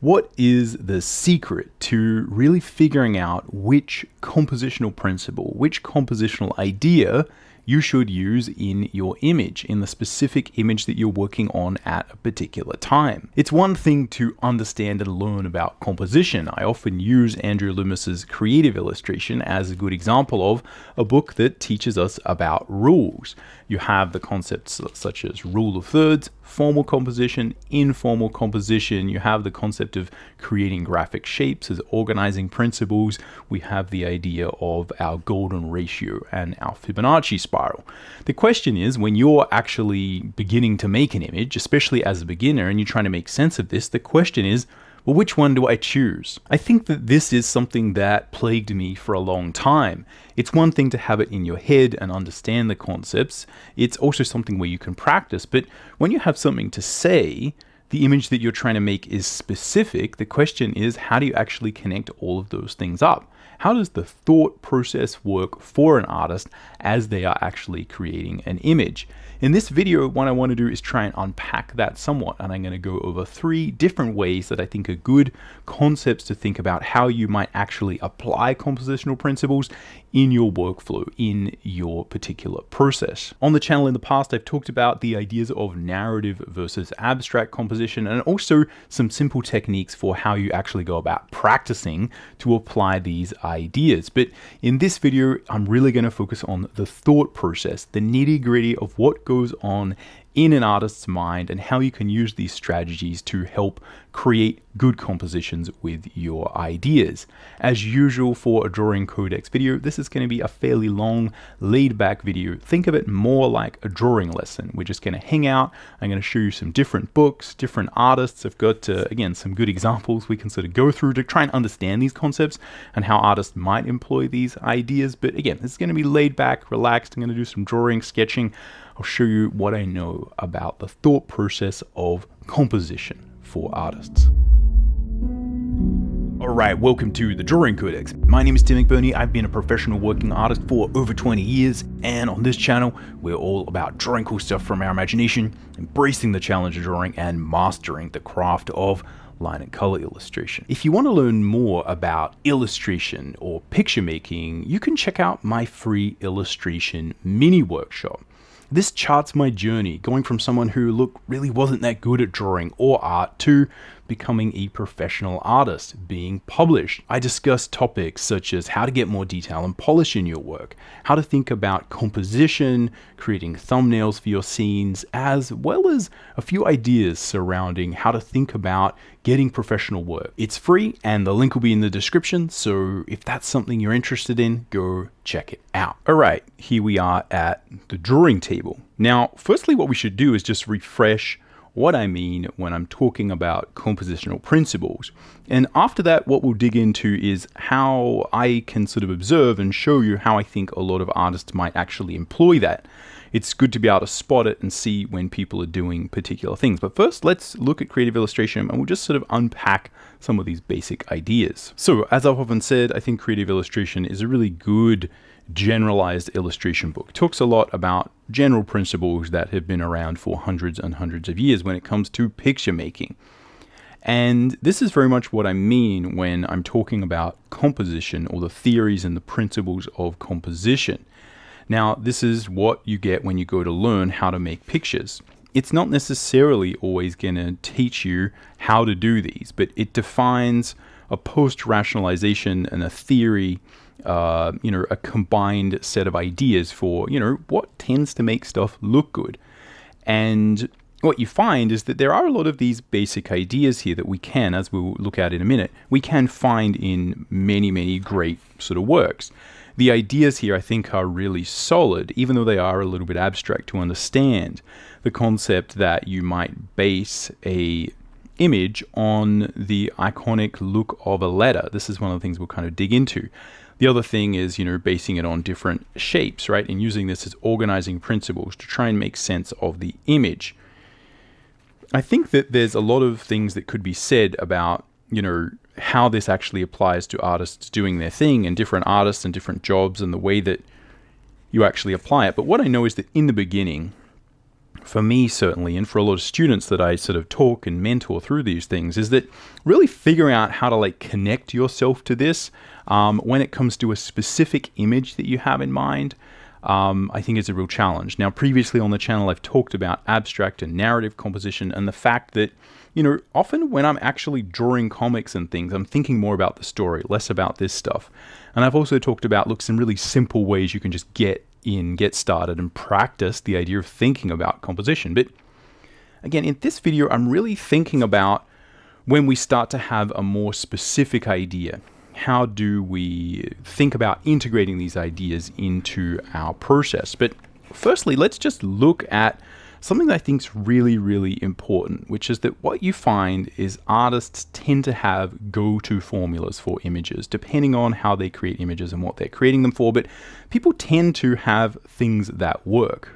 What is the secret to really figuring out which compositional principle, which compositional idea you should use in your image, in the specific image that you're working on at a particular time? It's one thing to understand and learn about composition. I often use Andrew Loomis's Creative Illustration as a good example of a book that teaches us about rules. You have the concepts such as rule of thirds, formal composition, informal composition. You have the concept of creating graphic shapes as organizing principles. We have the idea of our golden ratio and our Fibonacci spiral. The question is, when you're actually beginning to make an image, especially as a beginner, and you're trying to make sense of this, the question is, well, which one do I choose? I think that this is something that plagued me for a long time. It's one thing to have it in your head and understand the concepts. It's also something where you can practice. But when you have something to say, the image that you're trying to make is specific. The question is, how do you actually connect all of those things up? How does the thought process work for an artist as they are actually creating an image? In this video, what I want to do is try and unpack that somewhat, and I'm going to go over 3 different ways that I think are good concepts to think about how you might actually apply compositional principles in your workflow, in your particular process. On the channel in the past, I've talked about the ideas of narrative versus abstract composition, and also some simple techniques for how you actually go about practicing to apply these ideas. But in this video, I'm really going to focus on the thought process, the nitty-gritty of what goes on in an artist's mind and how you can use these strategies to help create good compositions with your ideas. As usual for a drawing codex video, this is going to be a fairly long, laid-back video. Think of it more like a drawing lesson. We're just going to hang out. I'm going to show you some different books, different artists. I've got, again, some good examples we can sort of go through to try and understand these concepts and how artists might employ these ideas. But again, this is going to be laid back, relaxed. I'm going to do some drawing, sketching. I'll show you what I know about the thought process of composition for artists. Alright, welcome to the Drawing Codex. My name is Mcburnie. I've been a professional working artist for over 20 years, and on this channel, we're all about drawing cool stuff from our imagination, embracing the challenge of drawing, and mastering the craft of line and color illustration. If you want to learn more about illustration or picture making, you can check out my free illustration mini workshop. This charts my journey, going from someone who, really wasn't that good at drawing or art to becoming a professional artist, being published. I discuss topics such as how to get more detail and polish in your work, how to think about composition, creating thumbnails for your scenes, as well as a few ideas surrounding how to think about getting professional work. It's free and the link will be in the description, so if that's something you're interested in, go check it out. Alright, here we are at the drawing table. Now, firstly, what we should do is just refresh what I mean when I'm talking about compositional principles. And after that, what we'll dig into is how I can sort of observe and show you how I think a lot of artists might actually employ that. It's good to be able to spot it and see when people are doing particular things. But first, let's look at creative illustration and we'll just sort of unpack some of these basic ideas. So, as I've often said, I think creative illustration is a really good generalized illustration book. It talks a lot about general principles that have been around for hundreds and hundreds of years when it comes to picture making. And this is very much what I mean when I'm talking about composition, or the theories and the principles of composition. Now, this is what you get when you go to learn how to make pictures. It's not necessarily always going to teach you how to do these, but it defines a post-rationalization and a theory, a combined set of ideas for, what tends to make stuff look good. And what you find is that there are a lot of these basic ideas here that we can, as we'll look at in a minute, we can find in many, many great sort of works. The ideas here, I think, are really solid, even though they are a little bit abstract to understand. The concept that you might base a image on the iconic look of a letter. This is one of the things we'll kind of dig into. The other thing is, basing it on different shapes, right? And using this as organizing principles to try and make sense of the image. I think that there's a lot of things that could be said about, how this actually applies to artists doing their thing and different artists and different jobs and the way that you actually apply it. But what I know is that in the beginning, for me certainly, and for a lot of students that I sort of talk and mentor through these things, is that really figuring out how to like connect yourself to this when it comes to a specific image that you have in mind, I think is a real challenge. Now, previously on the channel, I've talked about abstract and narrative composition and the fact that, you know, often when I'm actually drawing comics and things, I'm thinking more about the story, less about this stuff. And I've also talked about, look, some really simple ways you can just get started and practice the idea of thinking about composition. But again, in this video, I'm really thinking about when we start to have a more specific idea. How do we think about integrating these ideas into our process? But firstly, let's just look at something that I think is really, really important, which is that what you find is artists tend to have go-to formulas for images, depending on how they create images and what they're creating them for, but people tend to have things that work.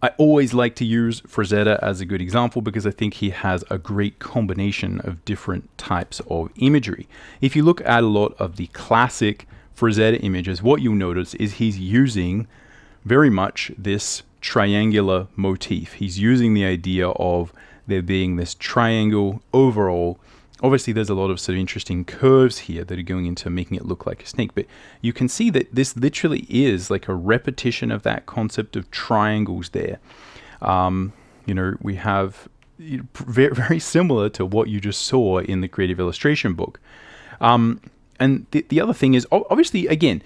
I always like to use Frazetta as a good example because I think he has a great combination of different types of imagery. If you look at a lot of the classic Frazetta images, what you'll notice is he's using very much this triangular motif. He's using the idea of there being this triangle overall. Obviously, there's a lot of sort of interesting curves here that are going into making it look like a snake, but you can see that this literally is like a repetition of that concept of triangles there. You know, we have very, very similar to what you just saw in the creative illustration book. And the other thing is, obviously, again,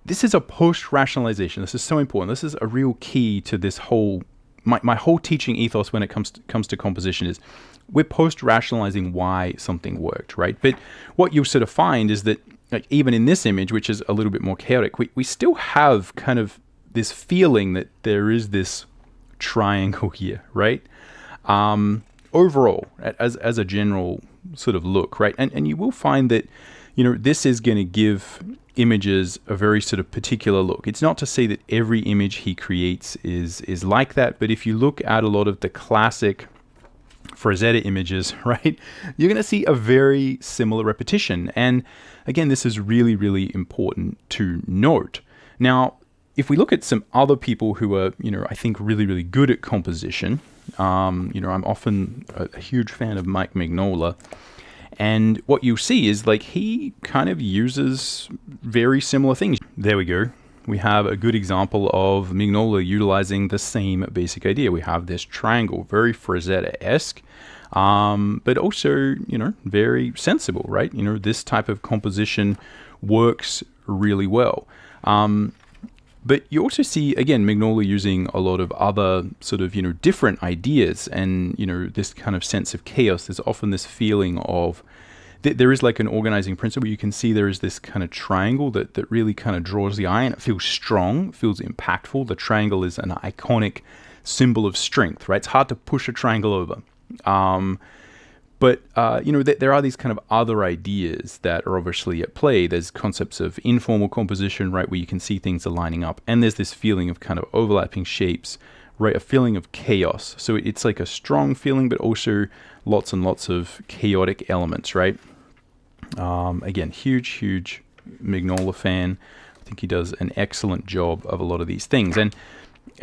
this is a post-rationalization. This is so important. This is a real key to this whole, my whole teaching ethos when it comes to composition is we're post-rationalizing why something worked, right? But what you'll sort of find is that, like, even in this image, which is a little bit more chaotic, we still have kind of this feeling that there is this triangle here, right? Overall, as a general sort of look, right? And you will find that, you know, this is going to give images a very sort of particular look. It's not to say that every image he creates is like that, but if you look at a lot of the classic Frazetta images, right, you're going to see a very similar repetition. And again, this is really, really important to note. Now, if we look at some other people who are, you know, I think really, really good at composition, you know, I'm often a huge fan of Mcburnie. And what you see is like he kind of uses very similar things. There we go. We have a good example of Mignola utilizing the same basic idea. We have this triangle, very Frazetta-esque, but also, you know, very sensible, right? You know, this type of composition works really well. But you also see, again, Mignola using a lot of other sort of, you know, different ideas and, you know, this kind of sense of chaos. There's often this feeling of, there is like an organizing principle. You can see there is this kind of triangle that really kind of draws the eye and it feels strong, feels impactful. The triangle is an iconic symbol of strength, right? It's hard to push a triangle over. But, you know, there are these kind of other ideas that are obviously at play. There's concepts of informal composition, right, where you can see things are lining up. And there's this feeling of kind of overlapping shapes, right, a feeling of chaos. So it's like a strong feeling, but also lots and lots of chaotic elements, right? Again, huge Mignola fan. I think he does an excellent job of a lot of these things. And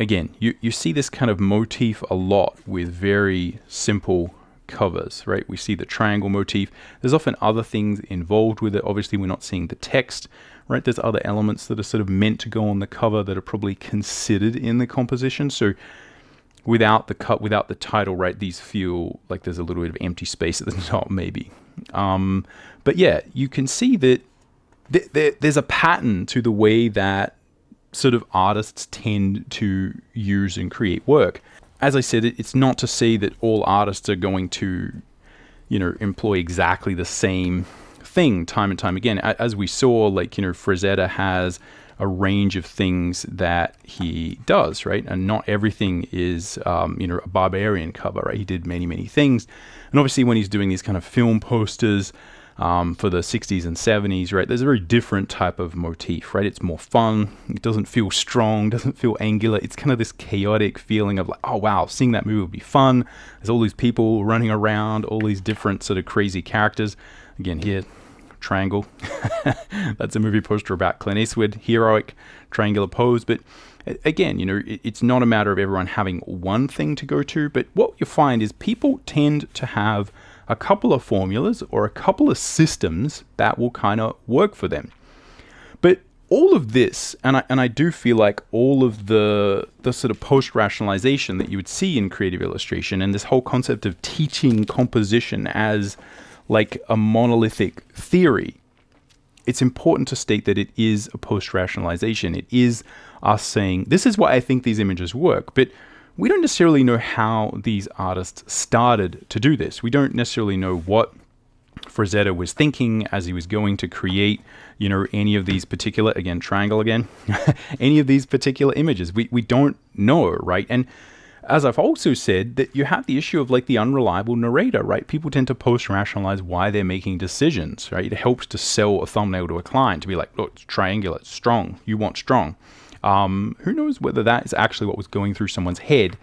again, you see this kind of motif a lot with very simple covers, right? We see the triangle motif. There's often other things involved with it. Obviously, we're not seeing the text, right? There's other elements that are sort of meant to go on the cover that are probably considered in the composition. So without the title, right, these feel like there's a little bit of empty space at the top, maybe. But yeah, you can see that there's a pattern to the way that sort of artists tend to use and create work. As I said, it's not to say that all artists are going to, you know, employ exactly the same thing time and time again. As we saw, like, you know, Frazetta has a range of things that he does, right? And not everything is, you know, a barbarian cover, right? He did many things. And obviously when he's doing these kind of film posters for the 60s and 70s, right, there's a very different type of motif, right? It's more fun. It doesn't feel strong, doesn't feel angular. It's kind of this chaotic feeling of like, oh, wow, seeing that movie would be fun. There's all these people running around, all these different sort of crazy characters. Again, here, triangle. That's a movie poster about Clint Eastwood, heroic triangular pose. But Again, it's not a matter of everyone having one thing to go to, but what you find is people tend to have a couple of formulas or a couple of systems that will kind of work for them. But all of this, and I do feel like all of the sort of post-rationalization that you would see in creative illustration, and this whole concept of teaching composition as like a monolithic theory, it's important to state that it is a post-rationalization. It is us saying, this is why I think these images work, but we don't necessarily know how these artists started to do this. We don't necessarily know what Frazetta was thinking as he was going to create, any of these particular, again, triangle again, any of these particular images. We don't know, right? And as I've also said, that you have the issue of like the unreliable narrator, right? People tend to post-rationalize why they're making decisions, right? It helps to sell a thumbnail to a client to be like, look, it's triangular, it's strong, you want strong. Who knows whether that is actually what was going through someone's head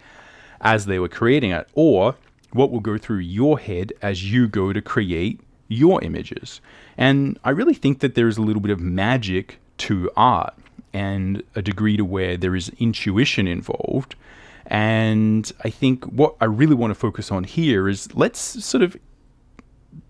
as they were creating it, or what will go through your head as you go to create your images. And I really think that there is a little bit of magic to art and a degree to where there is intuition involved. And I think what I really want to focus on here is let's sort of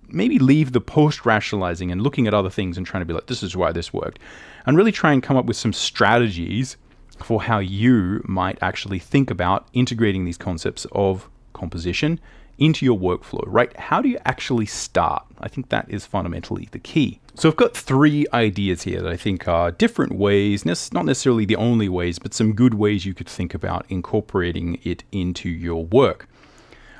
maybe leave the post-rationalizing and looking at other things and trying to be like, this is why this worked, and really try and come up with some strategies for how you might actually think about integrating these concepts of composition into your workflow, right? How do you actually start? I think that is fundamentally the key. So I've got 3 ideas here that I think are different ways, not necessarily the only ways, but some good ways you could think about incorporating it into your work.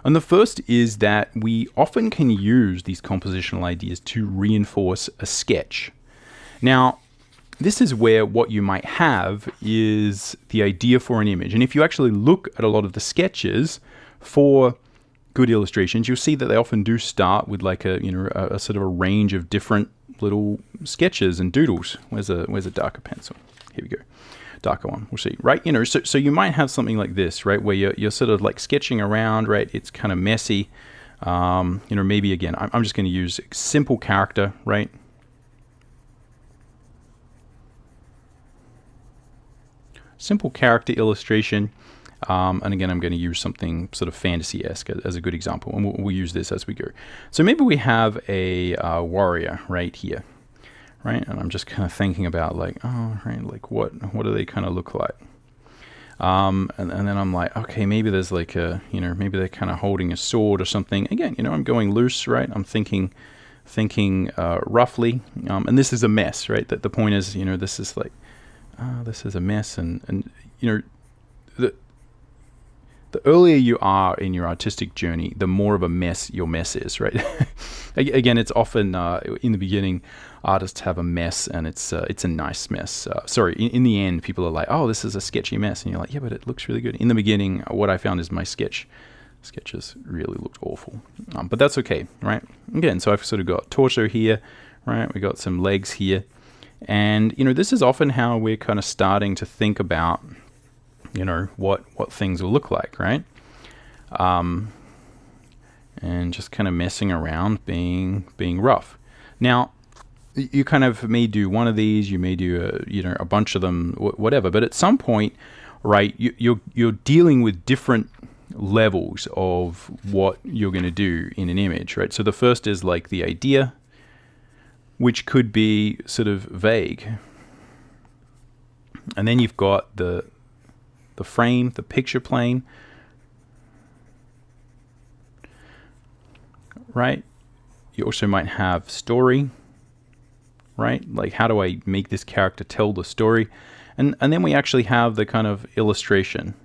And the first is that we often can use these compositional ideas to reinforce a sketch. Now, this is where what you might have is the idea for an image. And if you actually look at a lot of the sketches for good illustrations, you'll see that they often do start with like a sort of a range of different little sketches and doodles. Where's a darker pencil? Here we go. Darker one. We'll see. Right? So you might have something like this, right, where you're sort of like sketching around, right? It's kind of messy. Maybe again, I'm just going to use simple character, right? Simple character illustration. And again, I'm going to use something sort of fantasy-esque as a good example, and we'll use this as we go. So maybe we have a warrior right here, right? And I'm just kind of thinking about like, oh, right, like what do they kind of look like? And then I'm like, okay, maybe there's like a, maybe they're kind of holding a sword or something. Again, I'm going loose, right? I'm thinking roughly, and this is a mess, right? That the point is, this is like, this is a mess, and the earlier you are in your artistic journey, the more of a mess your mess is, right? Again, it's often in the beginning, artists have a mess, and it's a nice mess. In the end, people are like, oh, this is a sketchy mess, and you're like, yeah, but it looks really good. In the beginning, what I found is my sketches really looked awful, but that's okay, right? Again, so I've sort of got torso here, right? We got some legs here, and this is often how we're kind of starting to think about what things will look like, right? And just kind of messing around, being rough. Now, you kind of may do one of these, you may do a bunch of them, whatever. But at some point, right, you're dealing with different levels of what you're going to do in an image, right? So the first is like the idea, which could be sort of vague, and then you've got the frame, the picture plane, right? You also might have story, right? Like, how do I make this character tell the story? And then we actually have the kind of illustration,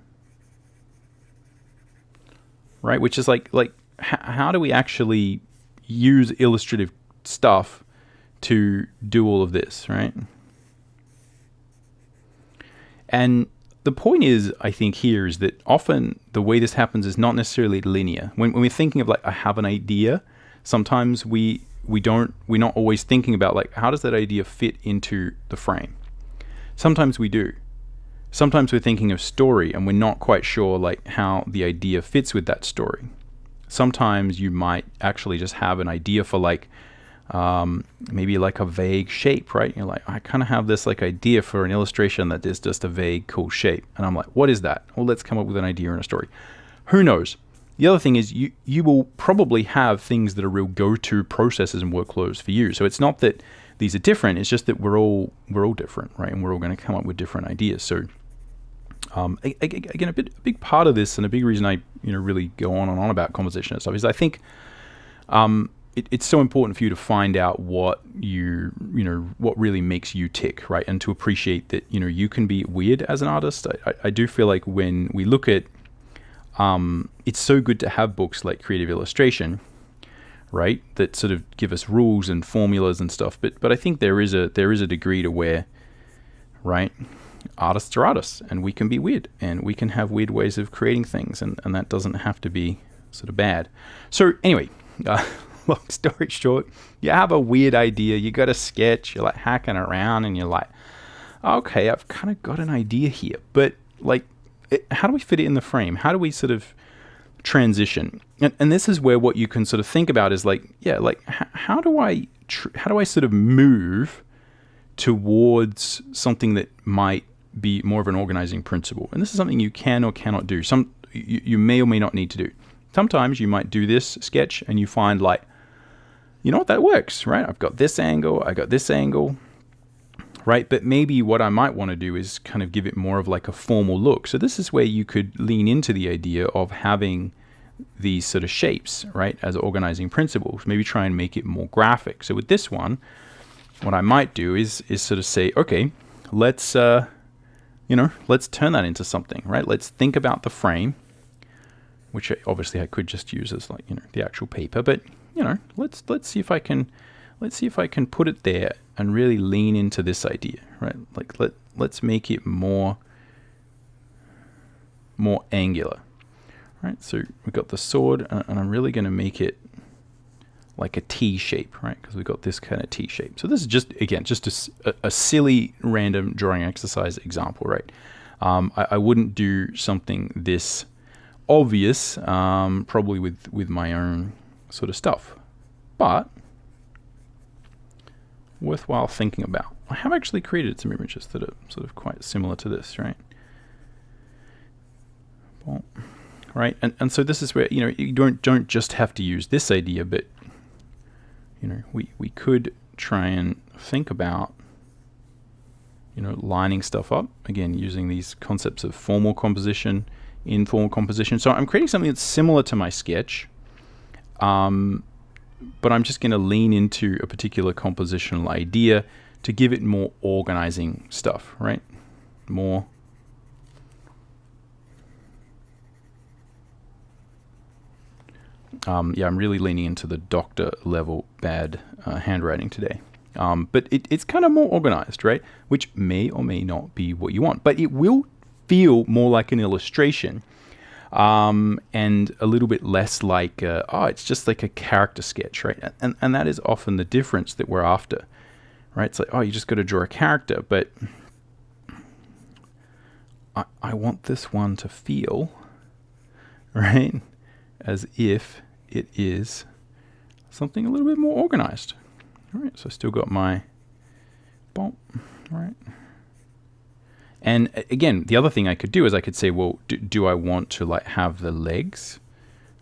right? Which is like how do we actually use illustrative stuff to do all of this, right? And the point is, I think here is that often the way this happens is not necessarily linear. When we're thinking of like, I have an idea, sometimes we're not always thinking about like, how does that idea fit into the frame? Sometimes we do. Sometimes we're thinking of story and we're not quite sure like how the idea fits with that story. Sometimes you might actually just have an idea for like, maybe like a vague shape, right? You're like, I kind of have this like idea for an illustration that is just a vague, cool shape. And I'm like, what is that? Well, let's come up with an idea and a story. Who knows? The other thing is you will probably have things that are real go-to processes and workflows for you. So it's not that these are different. It's just that we're all different, right? And we're all going to come up with different ideas. So again, a big part of this and a big reason I really go on and on about composition and stuff is I think it's so important for you to find out what what really makes you tick, right? And to appreciate that you can be weird as an artist. I do feel like when we look at it's so good to have books like Creative Illustration, right, that sort of give us rules and formulas and stuff. But I think there is a degree to where, right, artists are artists, and we can be weird, and we can have weird ways of creating things, and that doesn't have to be sort of bad. So anyway, long story short, you have a weird idea, you got a sketch, you're like hacking around, and you're like, okay, I've kind of got an idea here, but like, how do we fit it in the frame? How do we sort of transition? And this is where what you can sort of think about is like, yeah, like how do I sort of move towards something that might be more of an organizing principle? And this is something you can or cannot do. You may or may not need to do. Sometimes you might do this sketch and you find like, you know what, that works, right? I've got this angle, I got this angle, right? But maybe what I might want to do is kind of give it more of like a formal look. So this is where you could lean into the idea of having these sort of shapes, right, as organizing principles. Maybe try and make it more graphic. So with this one, what I might do is sort of say, okay, let's turn that into something, right? Let's think about the frame, which obviously I could just use as like, the actual paper, but let's see if I can put it there and really lean into this idea, right? Like let's make it more angular, right? So we've got the sword, and I'm really going to make it like a T shape, right? Because we've got this kind of T shape. So this is just a silly random drawing exercise example, right? I wouldn't do something this obvious, probably with my own sort of stuff, but worthwhile thinking about. I have actually created some images that are sort of quite similar to this, right? Well, right, and so this is where you don't just have to use this idea, but we could try and think about lining stuff up again using these concepts of formal composition, informal composition. So I'm creating something that's similar to my sketch, but I'm just going to lean into a particular compositional idea to give it more organizing stuff, right? More. Yeah, I'm really leaning into the doctor level bad handwriting today. But it's kind of more organized, right? Which may or may not be what you want, but it will feel more like an illustration. And a little bit less like, it's just like a character sketch, right? And that is often the difference that we're after, right? It's like, you just got to draw a character, but I want this one to feel, right, as if it is something a little bit more organized. All right, so I still got my bump, right? And again, the other thing I could do is I could say, well, do I want to like have the legs,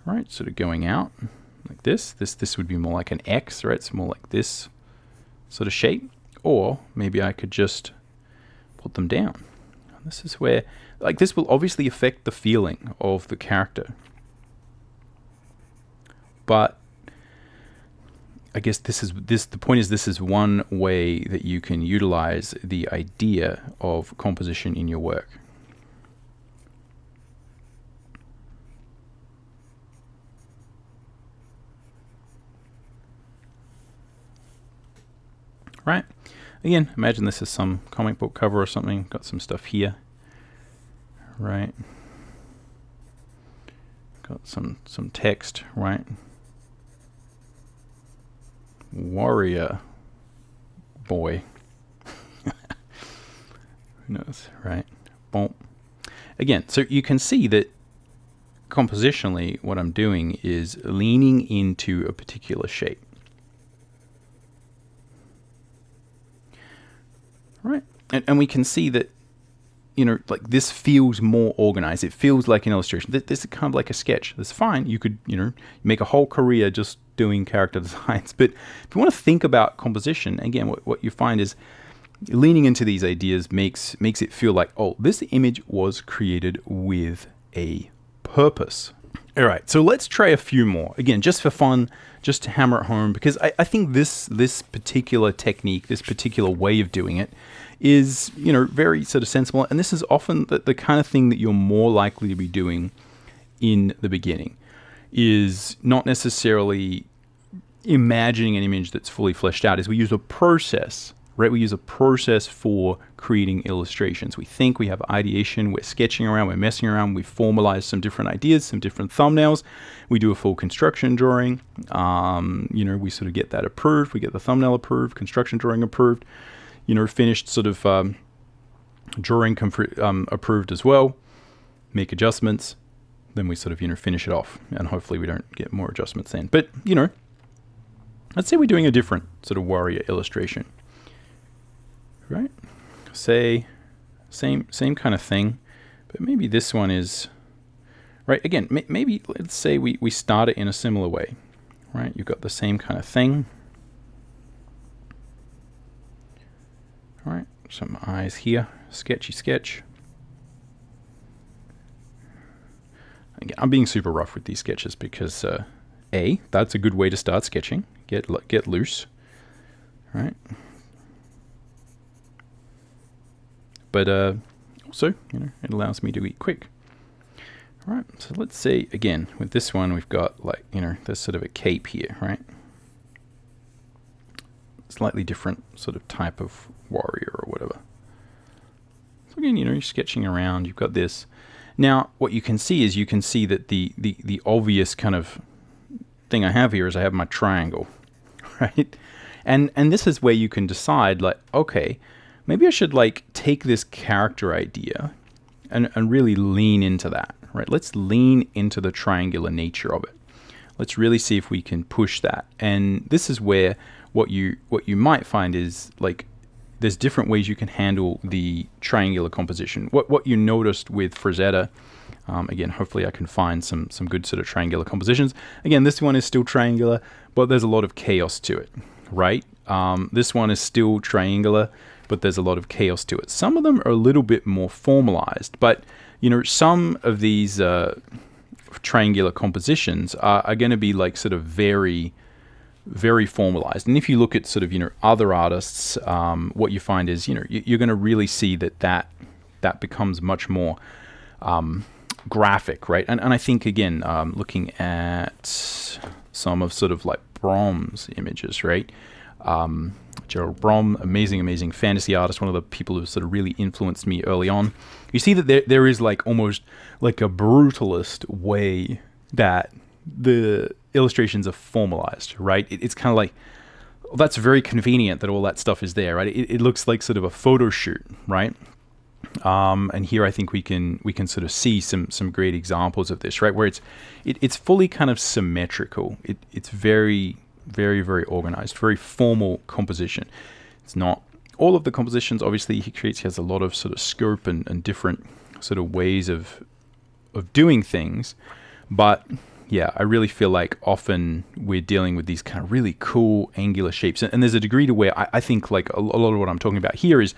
right, sort of going out like this? This would be more like an X, right? It's more like this sort of shape. Or maybe I could just put them down. And this is where, like, this will obviously affect the feeling of the character. But I guess the point is this is one way that you can utilize the idea of composition in your work. Right. Again, imagine this is some comic book cover or something. Got some stuff here. Right. Got some text, right? Warrior boy. Who knows, right? Boom. Again, so you can see that compositionally what I'm doing is leaning into a particular shape. right? And we can see that, like this feels more organized. It feels like an illustration. This is kind of like a sketch. That's fine. You could, make a whole career just doing character designs. But if you want to think about composition, again, what you find is leaning into these ideas makes it feel like, oh, this image was created with a purpose. All right, so let's try a few more. Again, just for fun, just to hammer it home, because I think this particular technique, this particular way of doing it is, very sort of sensible. And this is often the kind of thing that you're more likely to be doing in the beginning, is not necessarily imagining an image that's fully fleshed out. Is we use a process, right? We use a process for creating illustrations. We think, we have ideation, we're sketching around, we're messing around, we formalize some different ideas, some different thumbnails. We do a full construction drawing. We sort of get that approved. We get the thumbnail approved, construction drawing approved, finished sort of drawing approved as well. Make adjustments. Then we sort of, finish it off. And hopefully we don't get more adjustments then. But, let's say we're doing a different sort of warrior illustration. Right? Say same kind of thing, but maybe this one is right. Again, maybe let's say we start it in a similar way, right? You've got the same kind of thing. All right, some eyes here, sketchy sketch. Again, I'm being super rough with these sketches because that's a good way to start sketching. Get loose, right? But also, it allows me to be quick. All right, so let's say, again, with this one, we've got there's sort of a cape here, right? Slightly different sort of type of warrior or whatever. So again, you're sketching around, you've got this. Now, what you can see is that the obvious kind of thing I have here is I have my triangle, right? And this is where you can decide, like, okay, maybe I should take this character idea and really lean into that, right? Let's lean into the triangular nature of it. Let's really see if we can push that. And this is where what you might find is there's different ways you can handle the triangular composition. What you noticed with Frazetta, again, hopefully I can find some good sort of triangular compositions. Again, this one is still triangular, but there's a lot of chaos to it, right? This one is still triangular, but there's a lot of chaos to it. Some of them are a little bit more formalized, but some of these triangular compositions are going to be sort of very, very formalized. And if you look at sort of other artists, what you find is you're going to really see that becomes much more graphic, right? And I think again, looking at some of sort of Brom's images, right? Gerald Brom, amazing fantasy artist, one of the people who sort of really influenced me early on. You see that there is almost a brutalist way that the illustrations are formalized, right? It's kind of well, that's very convenient that all that stuff is there, right? It looks like sort of a photo shoot, right? And here I think we can sort of see some great examples of this, right? Where it's fully kind of symmetrical. It's very, very, very organized, very formal composition. It's not all of the compositions, obviously, he creates. He has a lot of sort of scope and different sort of ways of doing things. But yeah, I really feel like often we're dealing with these kind of really cool angular shapes. And there's a degree to where I think a lot of what I'm talking about here is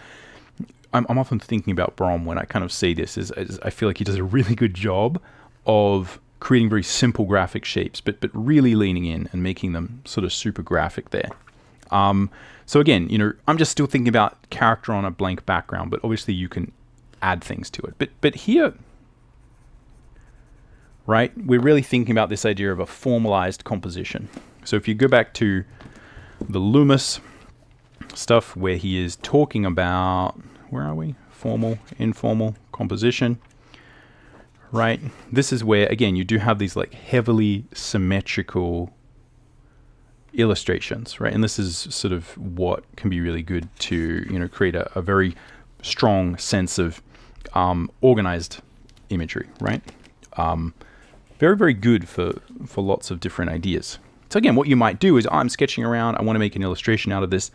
I'm often thinking about Brom when I kind of say this is I feel like he does a really good job of creating very simple graphic shapes, but really leaning in and making them sort of super graphic there. So again, I'm just still thinking about character on a blank background, but obviously you can add things to it. But here, right, we're really thinking about this idea of a formalized composition. So if you go back to the Loomis stuff where he is talking about, where are we? Formal, informal composition. Right, this is where again you do have these heavily symmetrical illustrations, right? And this is sort of what can be really good to create a very strong sense of organized imagery, right? Very, very good for lots of different ideas. So again, what you might do is I'm sketching around. I want to make an illustration out of this.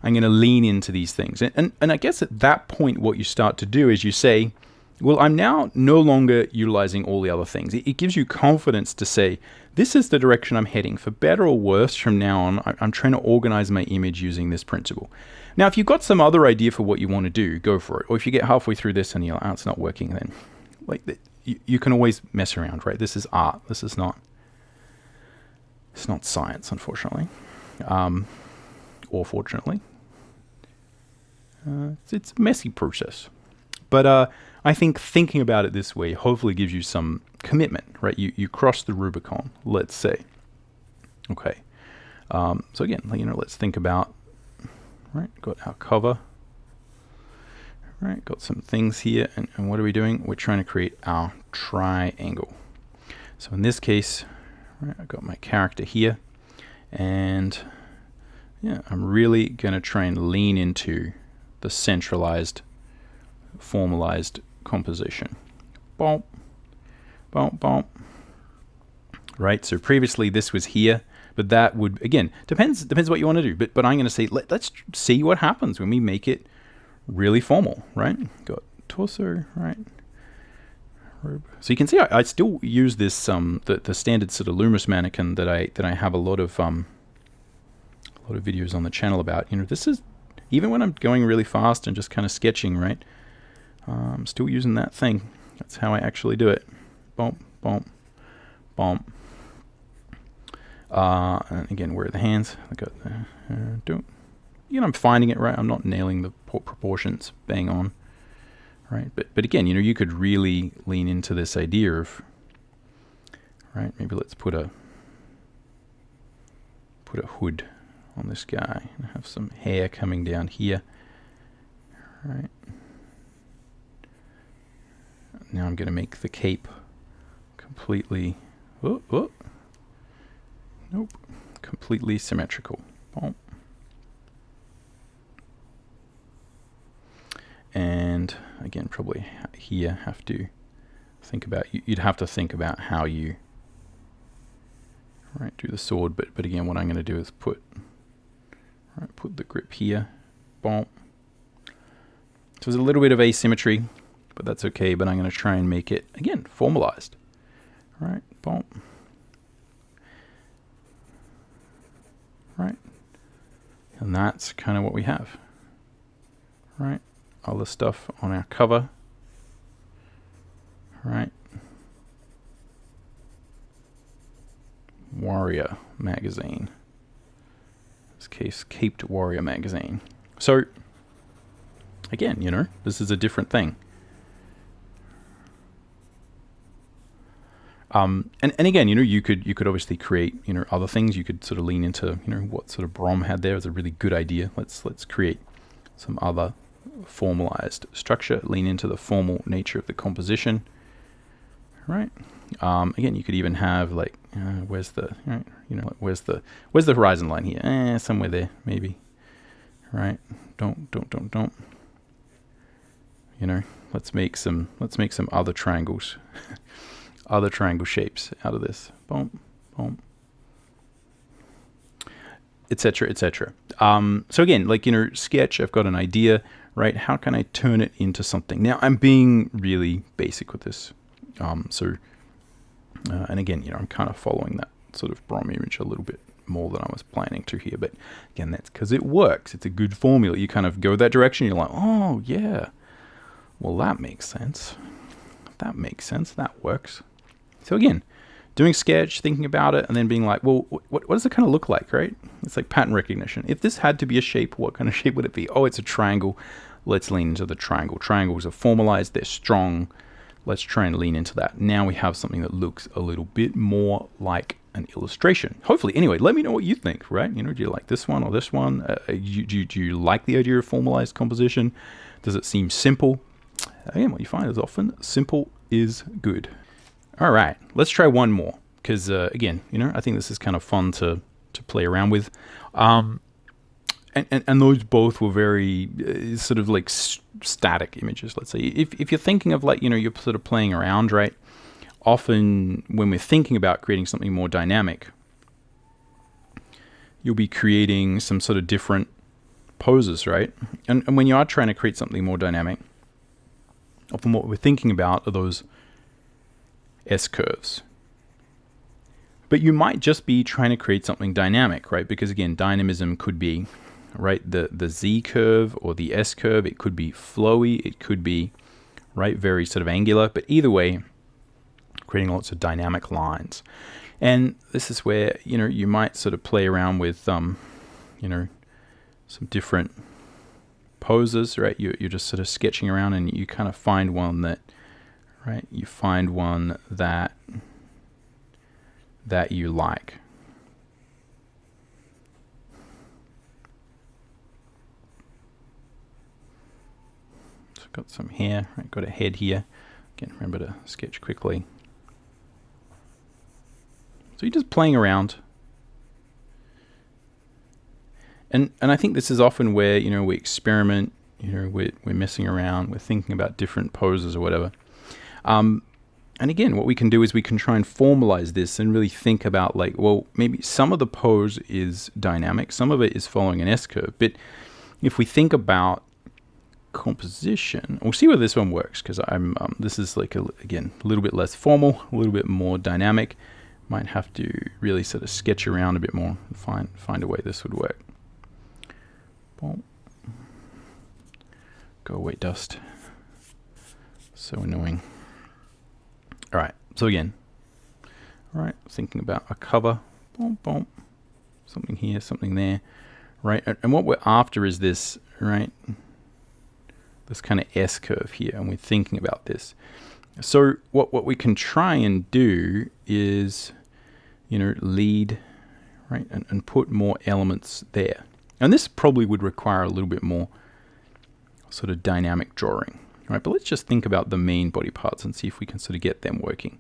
I'm going to lean into these things. And I guess at that point, what you start to do is you say, well, I'm now no longer utilizing all the other things. It gives you confidence to say, this is the direction I'm heading. For better or worse, from now on, I'm trying to organize my image using this principle. Now, if you've got some other idea for what you want to do, go for it. Or if you get halfway through this and you're like, oh, it's not working, then you can always mess around, right? This is art. This is not, it's not science, unfortunately. Or fortunately. It's a messy process. But I think thinking about it this way hopefully gives you some commitment, right? You cross the Rubicon, let's say. Okay. So again, let's think about, right, got our cover. Right, got some things here, and what are we doing? We're trying to create our triangle. So in this case, right, I've got my character here, and yeah, I'm really going to try and lean into the centralized, formalized composition. Boom, boom, boom. Right, so previously this was here, but that would, again, depends what you want to do. But I'm going to say, let's see what happens when we make it really formal, right? Got torso, right? So you can see I still use this the standard sort of Loomis mannequin that I have a lot of videos on the channel about. This is, even when I'm going really fast and just kind of sketching, right? I'm still using that thing. That's how I actually do it. Boom, boom, boom. And again, where are the hands? I got the I'm finding it right. I'm not nailing the proportions bang on, right? But again, you could really lean into this idea of, right? Maybe let's put a hood on this guy and have some hair coming down here, right? Now I'm going to make the cape completely, completely symmetrical. Boom. And again, probably here have to think about, you'd have to think about how you, right, do the sword. But again, what I'm going to do is put the grip here. Boom. So there's a little bit of asymmetry, but that's okay. But I'm going to try and make it, again, formalized. Right, boom. Right. And that's kind of what we have. Right. All the stuff on our cover, right? Warrior magazine. In this case, Caped Warrior magazine. So, again, this is a different thing. And again, you could obviously create, other things. You could sort of lean into, what sort of Brom had there is a really good idea. Let's create some other formalized structure, lean into the formal nature of the composition, right? Again, you could even have like, where's the, right? Where's the horizon line here? Somewhere there, maybe, right? Don't. Let's make some other triangles, other triangle shapes out of this. Boom, boom, etc., etc. So again, sketch. I've got an idea. Right, how can I turn it into something? Now, I'm being really basic with this. And again, I'm kind of following that sort of Brom image a little bit more than I was planning to here. But again, that's because it works. It's a good formula. You kind of go that direction. You're like, oh, yeah. Well, that makes sense. That makes sense. That works. So again, doing sketch, thinking about it, and then being like, well, what does it kind of look like, right? It's like pattern recognition. If this had to be a shape, what kind of shape would it be? Oh, it's a triangle. Let's lean into the triangle. Triangles are formalized. They're strong. Let's try and lean into that. Now we have something that looks a little bit more like an illustration. Hopefully. Anyway, let me know what you think, right? Do you like this one or this one? Do you like the idea of formalized composition? Does it seem simple? Again, what you find is often simple is good. All right, let's try one more. Because again, I think this is kind of fun to play around with. And those both were very sort of like static images, let's say. If you're thinking of like, you're sort of playing around, right? Often when we're thinking about creating something more dynamic, you'll be creating some sort of different poses, right? And when you are trying to create something more dynamic, often what we're thinking about are those S-curves. But you might just be trying to create something dynamic, right? Because again, dynamism could be, right, the Z curve or the S curve. It could be flowy. It could be, right, very sort of angular. But either way, creating lots of dynamic lines. And this is where, you know, you might sort of play around with, you know, some different poses, right? You're just sort of sketching around and you kind of find one that, right, you find one that you like. So I've got some hair, right, got a head here. Again, remember to sketch quickly. So you're just playing around. And I think this is often where, you know, we experiment, you know, we're messing around, we're thinking about different poses or whatever. And again, what we can do is we can try and formalize this and really think about, like, well, maybe some of the pose is dynamic, some of it is following an S-curve. But if we think about composition, we'll see where this one works, because this is like, again, a little bit less formal, a little bit more dynamic. Might have to really sort of sketch around a bit more and find a way this would work. Boom. Go away, dust. So annoying. All right, so again, all right, thinking about a cover, boom, boom, something here, something there, right? And what we're after is this, right? This kind of S curve here, and we're thinking about this. So what we can try and do is, you know, lead, right, and put more elements there. And this probably would require a little bit more sort of dynamic drawing. Right, but let's just think about the main body parts and see if we can sort of get them working.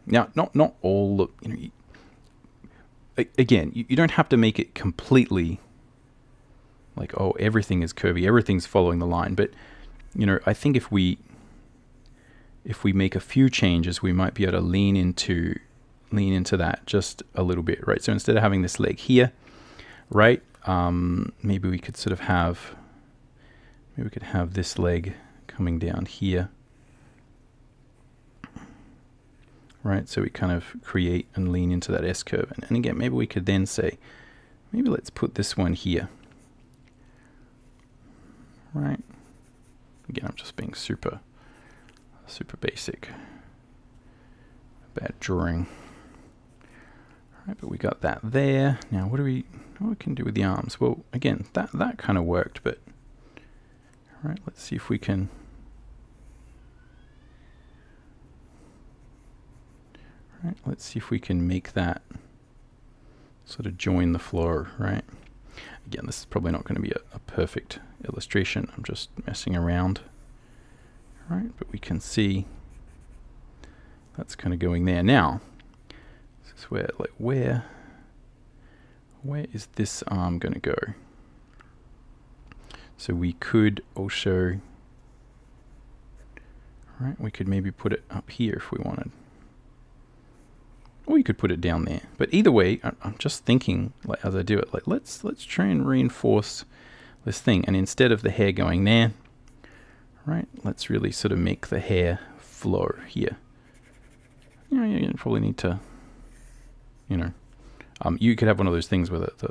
Now, not all the, you know, again, you don't have to make it completely like, oh, everything is curvy, everything's following the line. But, you know, I think if we make a few changes, we might be able to lean into that just a little bit, right? So instead of having this leg here, right, maybe we could sort of have, maybe we could have this leg coming down here, right? So we kind of create and lean into that S curve. And again, maybe we could then say, maybe let's put this one here, right? Again, I'm just being super basic, bad drawing. All right, but we got that there. Now, what we can do with the arms? Well, again, that kind of worked, but all right, let's see if we can. All right, let's see if we can make that sort of join the floor, right? Again, this is probably not going to be a perfect illustration. I'm just messing around. All right, but we can see that's kind of going there. Now, this is where, like, where is this arm going to go? So we could also, right, we could maybe put it up here if we wanted. Or you could put it down there. But either way, I'm just thinking, like, as I do it, like, let's try and reinforce this thing. And instead of the hair going there, right, let's really sort of make the hair flow here. You know, you probably need to, you know, you could have one of those things with it,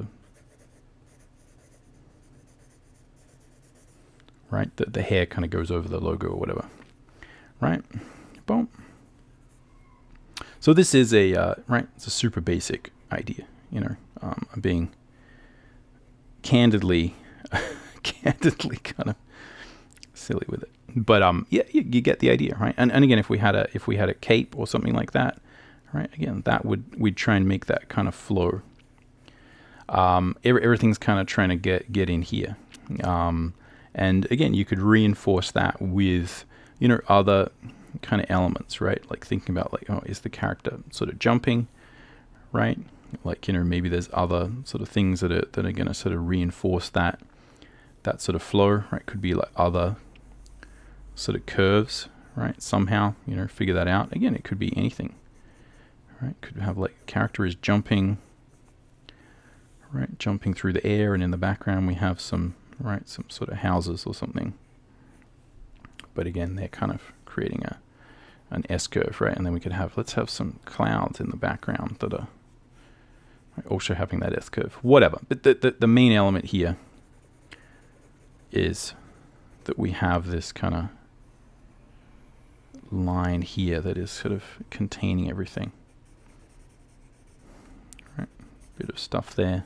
right, the hair kind of goes over the logo or whatever, right? Boom. So this is right, it's a super basic idea, you know. I'm being candidly kind of silly with it, but yeah, you get the idea, right? And again, if we had a cape or something like that, right? Again, we'd try and make that kind of flow. Everything's kind of trying to get in here, and again, you could reinforce that with, you know, other kind of elements, right? Like thinking about, like, oh, is the character sort of jumping, right? Like, you know, maybe there's other sort of things that are going to sort of reinforce that sort of flow, right? Could be like other sort of curves, right? Somehow, you know, figure that out. Again, it could be anything, right? Could have, like, character is jumping, right, jumping through the air, and in the background we have some, right, some sort of houses or something. But again, they're kind of creating an S-curve, right? And then we could have, let's have some clouds in the background that are also having that S-curve, whatever. But the main element here is that we have this kind of line here that is sort of containing everything. Right, bit of stuff there.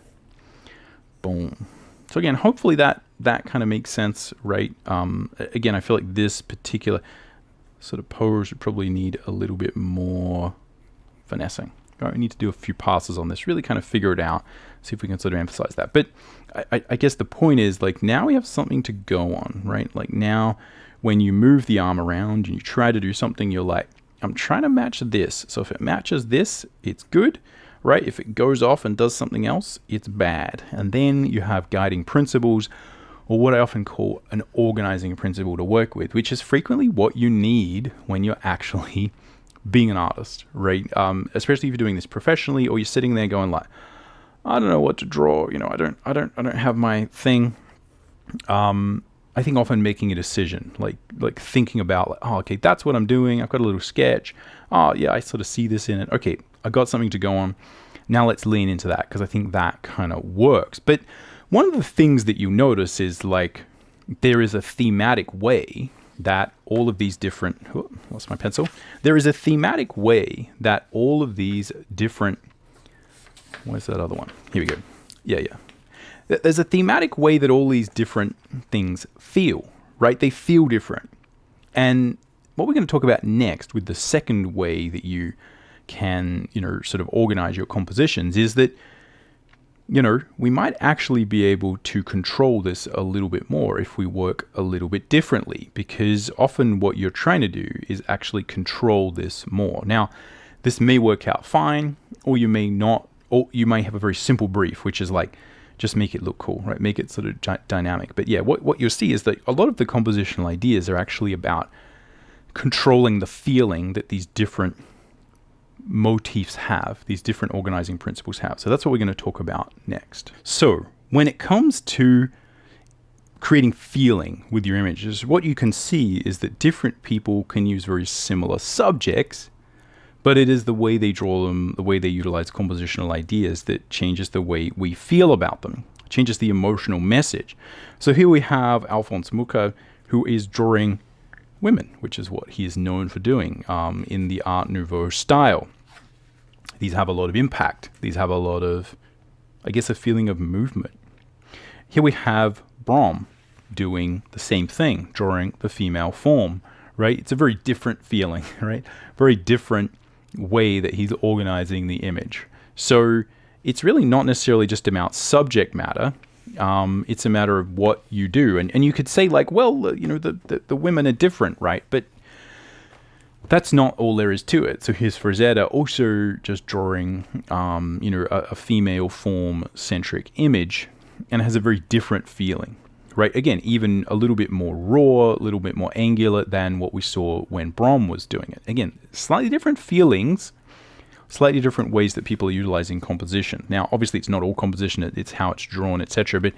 Boom. So again, hopefully that kind of makes sense, right? Again, I feel like this particular sort of pose would probably need a little bit more finessing. Right? We need to do a few passes on this, really kind of figure it out, see if we can sort of emphasize that. But I guess the point is, like, now we have something to go on, right? Like now when you move the arm around and you try to do something, you're like, I'm trying to match this. So if it matches this, it's good, right? If it goes off and does something else, it's bad. And then you have guiding principles, or what I often call an organizing principle to work with, which is frequently what you need when you're actually being an artist, right? Especially if you're doing this professionally, or you're sitting there going like, I don't know what to draw. You know, I don't have my thing. I think often making a decision, like thinking about, like, oh, okay, that's what I'm doing. I've got a little sketch. Oh, yeah, I sort of see this in it. Okay, I got something to go on. Now let's lean into that, because I think that kind of works. But one of the things that you notice is, like, there is a thematic way that all of these different, lost my pencil. There is a thematic way that all of these different, where's that other one? Here we go. Yeah. There's a thematic way that all these different things feel, right? They feel different. And what we're going to talk about next with the second way that you can, sort of organize your compositions is that, we might actually be able to control this a little bit more if we work a little bit differently, because often what you're trying to do is actually control this more. Now, this may work out fine, or you may not, or you may have a very simple brief, which is like, just make it look cool, right? Make it sort of dynamic. But yeah, what you'll see is that a lot of the compositional ideas are actually about controlling the feeling that these different motifs have, these different organizing principles have. So that's what we're going to talk about next. So when it comes to creating feeling with your images, what you can see is that different people can use very similar subjects, but it is the way they draw them, the way they utilize compositional ideas that changes the way we feel about them, changes the emotional message. So here we have Alphonse Mucha, who is drawing women, which is what he is known for doing in the Art Nouveau style. These have a lot of impact. These have a lot of, I guess, a feeling of movement. Here we have Brom doing the same thing, drawing the female form, right? It's a very different feeling, right? Very different way that he's organizing the image. So it's really not necessarily just about subject matter. It's a matter of what you do. And you could say, like, well, the women are different, right? But that's not all there is to it. So here's Frazetta also just drawing, a female form-centric image, and has a very different feeling, right? Again, even a little bit more raw, a little bit more angular than what we saw when Brom was doing it. Again, slightly different feelings, slightly different ways that people are utilizing composition. Now, obviously, it's not all composition, it's how it's drawn, etc. But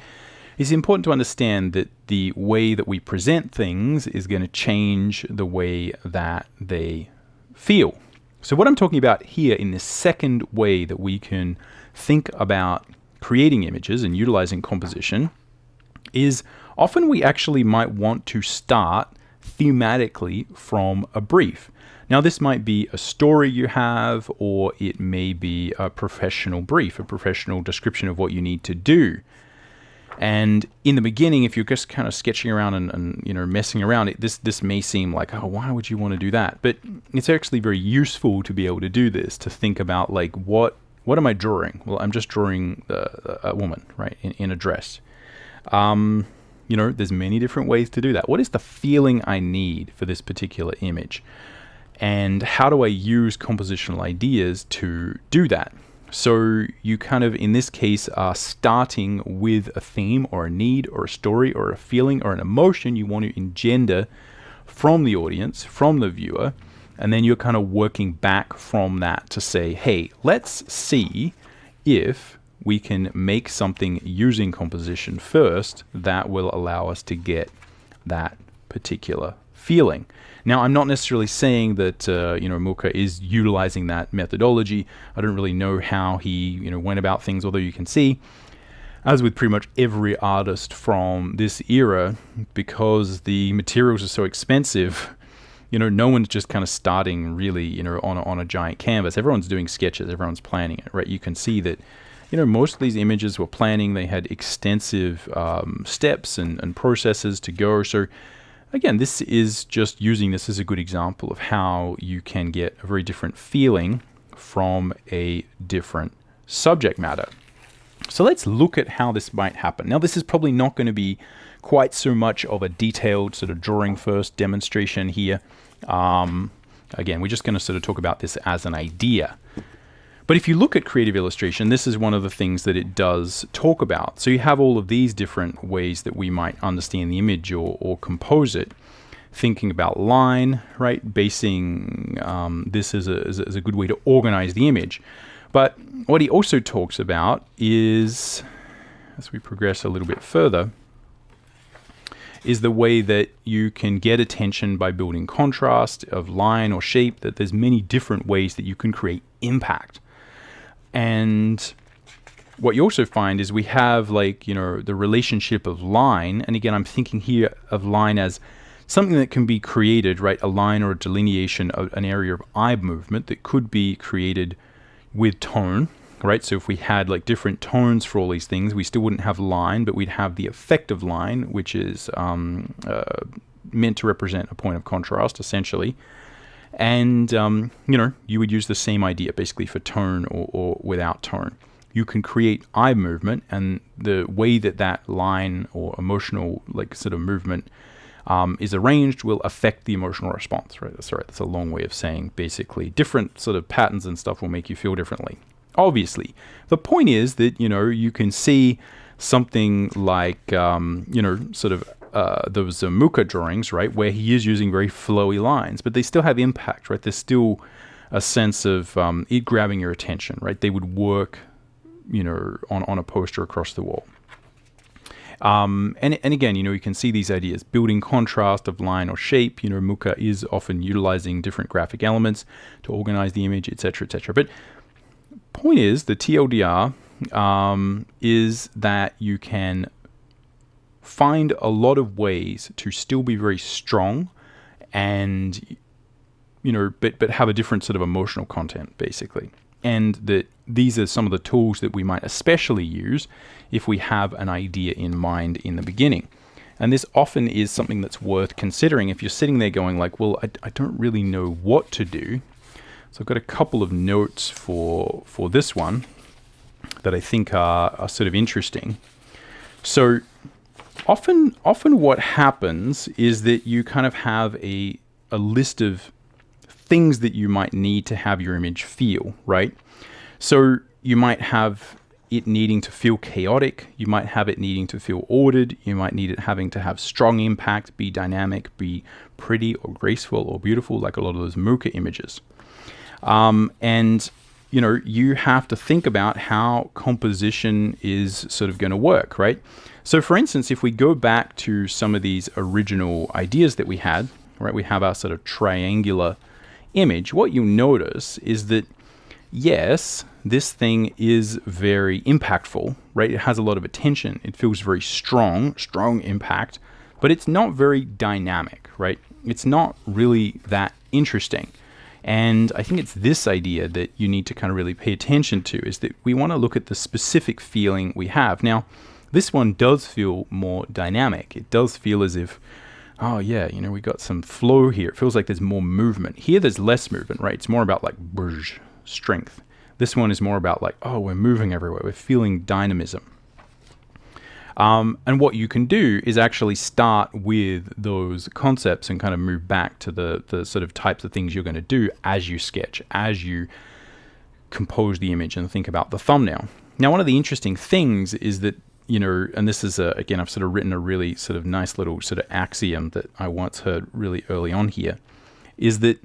it's important to understand that the way that we present things is going to change the way that they feel. So what I'm talking about here in this second way that we can think about creating images and utilizing composition is often we actually might want to start thematically from a brief. Now, this might be a story you have, or it may be a professional brief, a professional description of what you need to do. And in the beginning, if you're just kind of sketching around and messing around, this may seem like, oh, why would you want to do that? But it's actually very useful to be able to do this, to think about, like, what am I drawing? Well, I'm just drawing a woman, right, in a dress. There's many different ways to do that. What is the feeling I need for this particular image? And how do I use compositional ideas to do that? So you kind of, in this case, are starting with a theme or a need or a story or a feeling or an emotion you want to engender from the audience, from the viewer, and then you're kind of working back from that to say, hey, let's see if we can make something using composition first that will allow us to get that particular feeling. Now, I'm not necessarily saying that Mucha is utilizing that methodology. I don't really know how he went about things, although you can see, as with pretty much every artist from this era, because the materials are so expensive, no one's just kind of starting really on a giant canvas. Everyone's doing sketches, everyone's planning it, right? You can see that most of these images were planning. They had extensive steps and processes to go. So again, this is just using this as a good example of how you can get a very different feeling from a different subject matter. So let's look at how this might happen. Now, this is probably not going to be quite so much of a detailed sort of drawing first demonstration here. Again, we're just going to sort of talk about this as an idea. But if you look at creative illustration, this is one of the things that it does talk about. So you have all of these different ways that we might understand the image or compose it. Thinking about line, right? Basing this as a good way to organize the image. But what he also talks about is, as we progress a little bit further, is the way that you can get attention by building contrast of line or shape, that there's many different ways that you can create impact. And what you also find is we have the relationship of line. And again, I'm thinking here of line as something that can be created, right? A line or a delineation of an area of eye movement that could be created with tone, right? So if we had different tones for all these things, we still wouldn't have line, but we'd have the effect of line, which is meant to represent a point of contrast, essentially. And, you would use the same idea basically for tone or without tone. You can create eye movement, and the way that line or emotional sort of movement is arranged will affect the emotional response, right? That's a long way of saying basically different sort of patterns and stuff will make you feel differently. Obviously, the point is that, you can see something like, those Mucha drawings, right, where he is using very flowy lines, but they still have impact, right? There's still a sense of it grabbing your attention, right? They would work, on a poster across the wall. And again, you can see these ideas, building contrast of line or shape. Mucha is often utilizing different graphic elements to organize the image, etc., etc. But point is, the TLDR is that you can find a lot of ways to still be very strong and, but have a different sort of emotional content, basically. And that these are some of the tools that we might especially use if we have an idea in mind in the beginning. And this often is something that's worth considering if you're sitting there going well, I don't really know what to do. So I've got a couple of notes for this one that I think are sort of interesting. So often what happens is that you kind of have a list of things that you might need to have your image feel, right? So you might have it needing to feel chaotic, you might have it needing to feel ordered, you might need it having to have strong impact, be dynamic, be pretty or graceful or beautiful, like a lot of those Mucha images. And you have to think about how composition is sort of going to work, right? So for instance, if we go back to some of these original ideas that we had, right, we have our sort of triangular image. What you notice is that, yes, this thing is very impactful, right? It has a lot of attention. It feels very strong impact, but it's not very dynamic, right? It's not really that interesting. And I think it's this idea that you need to kind of really pay attention to, is that we want to look at the specific feeling we have. Now, this one does feel more dynamic. It does feel as if, oh yeah, we got some flow here. It feels like there's more movement. Here there's less movement, right? It's more about strength. This one is more about oh, we're moving everywhere. We're feeling dynamism. And what you can do is actually start with those concepts and kind of move back to the sort of types of things you're going to do as you sketch, as you compose the image and think about the thumbnail. Now, one of the interesting things is that, and this is, again, I've sort of written a really sort of nice little sort of axiom that I once heard really early on here, is that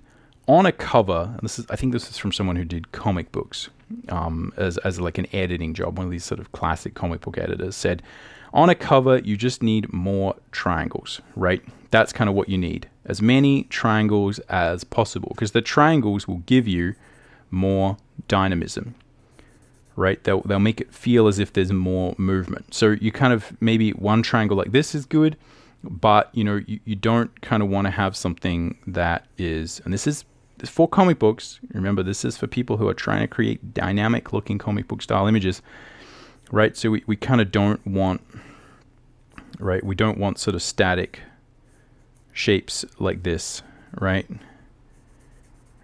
on a cover, and I think this is from someone who did comic books as like an editing job, one of these sort of classic comic book editors said, on a cover, you just need more triangles, right? That's kind of what you need. As many triangles as possible, because the triangles will give you more dynamism, right? They'll make it feel as if there's more movement. So you kind of, maybe one triangle like this is good, but you don't kind of want to have something that is, and this is for comic books. Remember, this is for people who are trying to create dynamic looking comic book style images, right? So we kind of don't want, right? We don't want sort of static shapes like this, right?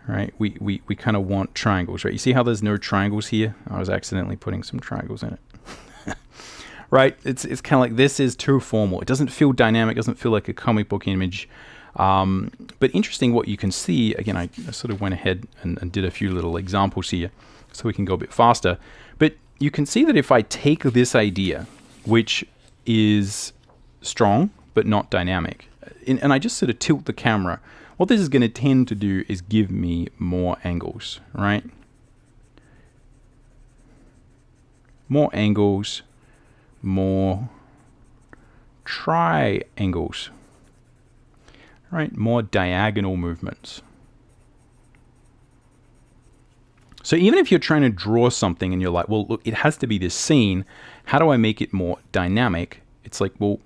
Right, we kind of want triangles, right? You see how there's no triangles here? I was accidentally putting some triangles in it. Right, it's kind of like, this is too formal. It doesn't feel dynamic, doesn't feel like a comic book image. But interesting what you can see. Again, I sort of went ahead and did a few little examples here so we can go a bit faster. But you can see that if I take this idea, which is strong but not dynamic, and I just sort of tilt the camera, what this is going to tend to do is give me more angles, right? More angles, more triangles, right? More diagonal movements. So even if you're trying to draw something and you're like, well, look, it has to be this scene. How do I make it more dynamic? It's like, well,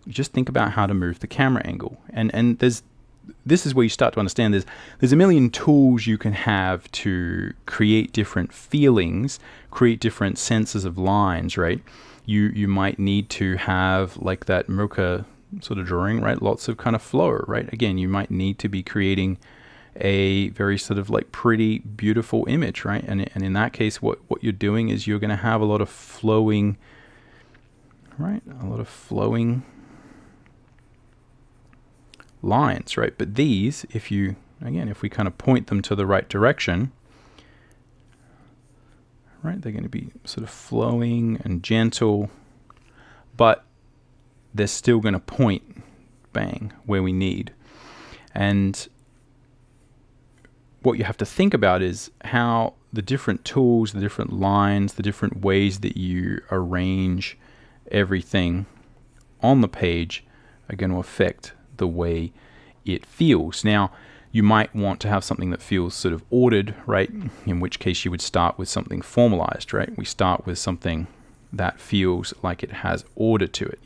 just think about how to move the camera angle. And this is where you start to understand there's a million tools you can have to create different feelings, create different senses of lines, right? You might need to have like that Mocha sort of drawing, right? Lots of kind of flow, right? Again, you might need to be creating a very sort of like pretty, beautiful image, right? And in that case, what you're doing is you're going to have a lot of flowing, right? A lot of flowing lines, right? But these, if we kind of point them to the right direction, right, they're going to be sort of flowing and gentle, but they're still going to point, bang, where we need. And what you have to think about is how the different tools, the different lines, the different ways that you arrange everything on the page are going to affect the way it feels. Now, you might want to have something that feels sort of ordered, right? In which case you would start with something formalized, right? We start with something that feels like it has order to it.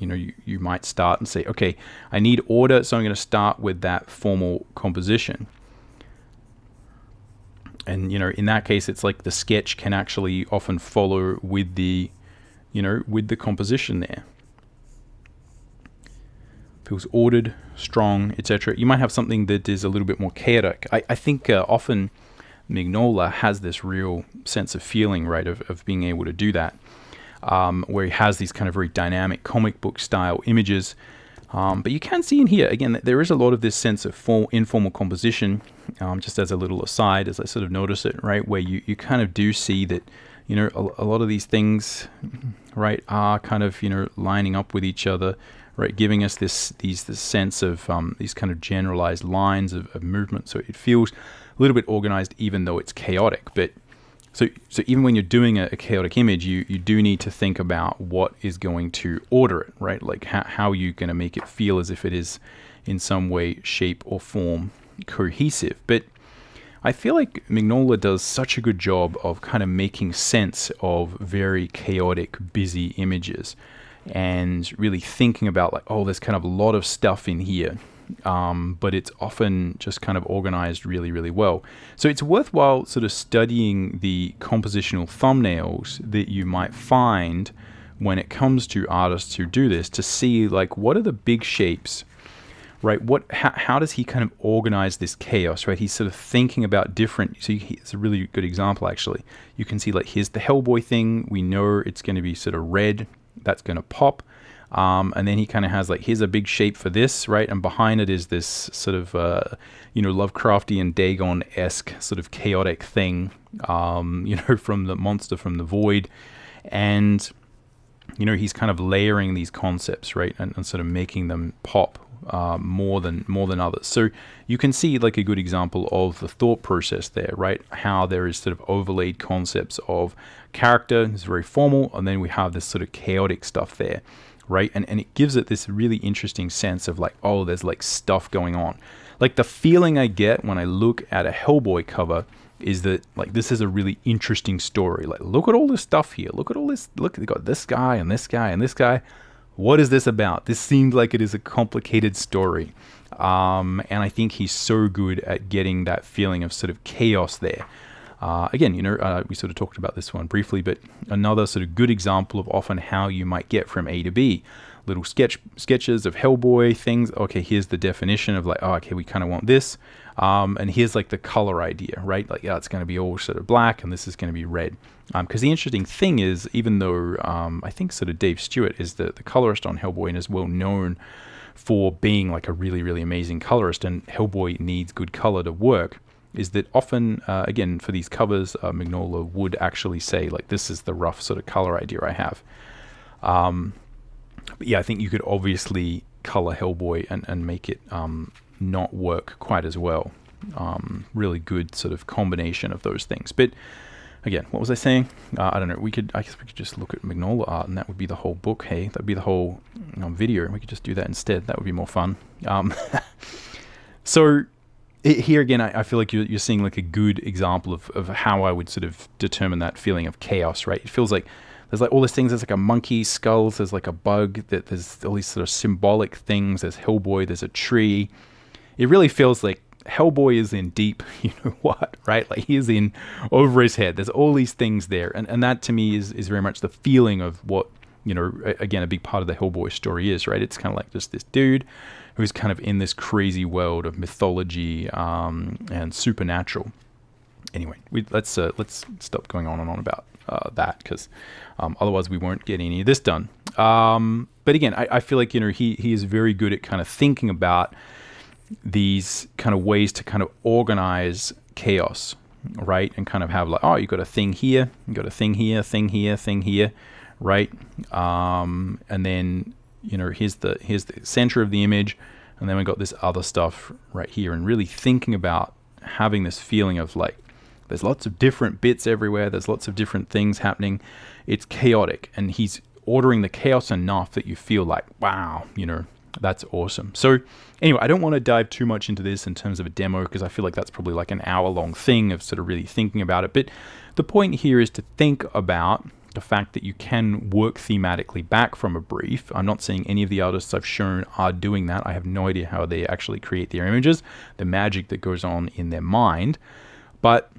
You might start and say, okay, I need order, so I'm going to start with that formal composition. And, in that case, it's like the sketch can actually often follow with the, with the composition there. Feels ordered, strong, etc. You might have something that is a little bit more chaotic. I think often Mignola has this real sense of feeling, right, of being able to do that, where he has these kind of very dynamic comic book style images. But you can see in here, again, that there is a lot of this sense of informal composition, just as a little aside, as I sort of notice it, right, where you kind of do see that, a lot of these things, right, are kind of, lining up with each other, right, giving us this sense of these kind of generalized lines of movement. So it feels a little bit organized, even though it's chaotic. But so even when you're doing a chaotic image, you do need to think about what is going to order it, right? Like how you're going to make it feel as if it is in some way, shape, or form cohesive. But I feel like Mignola does such a good job of kind of making sense of very chaotic, busy images, and really thinking about like, oh, there's kind of a lot of stuff in here, but it's often just kind of organized really, really well. So it's worthwhile sort of studying the compositional thumbnails that you might find when it comes to artists who do this, to see like, what are the big shapes, right? How does he kind of organize this chaos, right? He's sort of thinking about different, so it's a really good example actually. You can see like, here's the Hellboy thing. We know it's going to be sort of red. That's going to pop. And then he kind of has like, here's a big shape for this, right? And behind it is this sort of, Lovecraftian Dagon-esque sort of chaotic thing, from the monster from the void. And, he's kind of layering these concepts, right? And sort of making them pop more than others. So you can see like a good example of the thought process there, right? How there is sort of overlaid concepts of character, it's very formal, and then we have this sort of chaotic stuff there, right? And it gives it this really interesting sense of like, oh, there's like stuff going on. Like the feeling I get when I look at a Hellboy cover is that like this is a really interesting story. Like, look at all this stuff here. Look at all this. Look, they got this guy and this guy and this guy. What is this about? This seems like it is a complicated story. And I think he's so good at getting that feeling of sort of chaos there. Again, we sort of talked about this one briefly, but another sort of good example of often how you might get from A to B. Little sketches of Hellboy things. Okay, here's the definition of like, oh, okay, we kind of want this. And here's like the color idea, right? Like, yeah, it's going to be all sort of black and this is going to be red. Because the interesting thing is, even though I think sort of Dave Stewart is the colorist on Hellboy and is well known for being like a really, really amazing colorist, and Hellboy needs good color to work, is that often, again, for these covers, Mignola would actually say, like, this is the rough sort of color idea I have. But yeah, I think you could obviously color Hellboy and make it not work quite as well. Really good sort of combination of those things. But again, what was I saying? I don't know. I guess we could just look at Mignola art, and that would be the whole book. Hey, that'd be the whole video. We could just do that instead. That would be more fun. So here again, I feel like you're seeing like a good example of how I would sort of determine that feeling of chaos, right? It feels like there's like all these things. There's like a monkey, skulls. There's like a bug. There's all these sort of symbolic things. There's Hellboy. There's a tree. It really feels like Hellboy is in deep, you know what, right? Like he is in over his head. There's all these things there. And that to me is very much the feeling of what, again, a big part of the Hellboy story is, right? It's kind of like just this dude who's kind of in this crazy world of mythology and supernatural. Anyway, let's stop going on and on about that, because otherwise we won't get any of this done. But again, I feel like, he is very good at kind of thinking about these kind of ways to kind of organize chaos, right? And kind of have like, oh, you got a thing here, you got a thing here, thing here, thing here, right? And then, here's the center of the image, and then we got this other stuff right here, and really thinking about having this feeling of like, there's lots of different bits everywhere, there's lots of different things happening, it's chaotic, and he's ordering the chaos enough that you feel like, wow, that's awesome. So anyway, I don't want to dive too much into this in terms of a demo, because I feel like that's probably like an hour-long thing of sort of really thinking about it. But the point here is to think about the fact that you can work thematically back from a brief. I'm not saying any of the artists I've shown are doing that. I have no idea how they actually create their images, the magic that goes on in their mind. But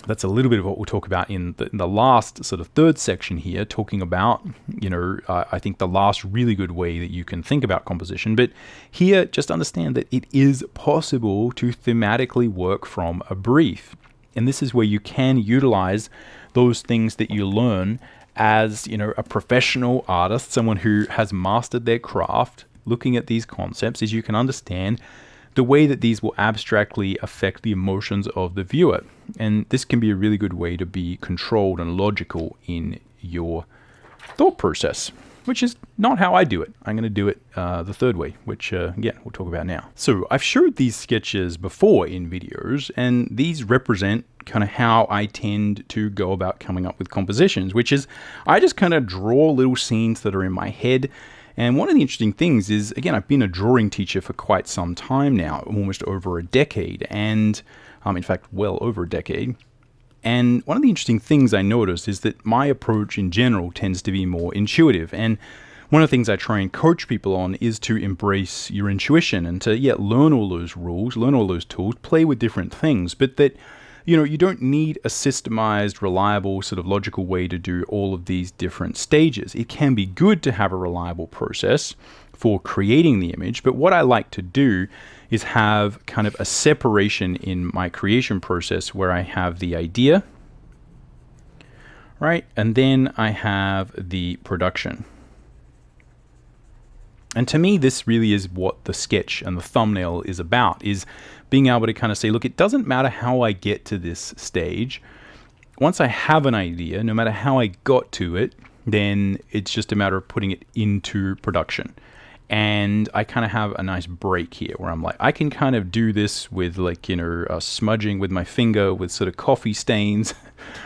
that's a little bit of what we'll talk about in the last sort of third section here, talking about, I think the last really good way that you can think about composition. But here, just understand that it is possible to thematically work from a brief. And this is where you can utilize those things that you learn as, a professional artist, someone who has mastered their craft. Looking at these concepts, is you can understand the way that these will abstractly affect the emotions of the viewer. And this can be a really good way to be controlled and logical in your thought process, which is not how I do it. I'm going to do it the third way, which, again, we'll talk about now. So I've showed these sketches before in videos, and these represent kind of how I tend to go about coming up with compositions, which is I just kind of draw little scenes that are in my head. And one of the interesting things is, again, I've been a drawing teacher for quite some time now, almost over a decade, and in fact, well over a decade. And one of the interesting things I noticed is that my approach in general tends to be more intuitive. And one of the things I try and coach people on is to embrace your intuition and to, learn all those rules, learn all those tools, play with different things, but that, you don't need a systemized, reliable, sort of logical way to do all of these different stages. It can be good to have a reliable process for creating the image, but what I like to do is have kind of a separation in my creation process where I have the idea, right? And then I have the production. And to me, this really is what the sketch and the thumbnail is about, is being able to kind of say, look, it doesn't matter how I get to this stage. Once I have an idea, no matter how I got to it, then it's just a matter of putting it into production. And I kind of have a nice break here where I'm like, I can kind of do this with like, smudging with my finger with sort of coffee stains,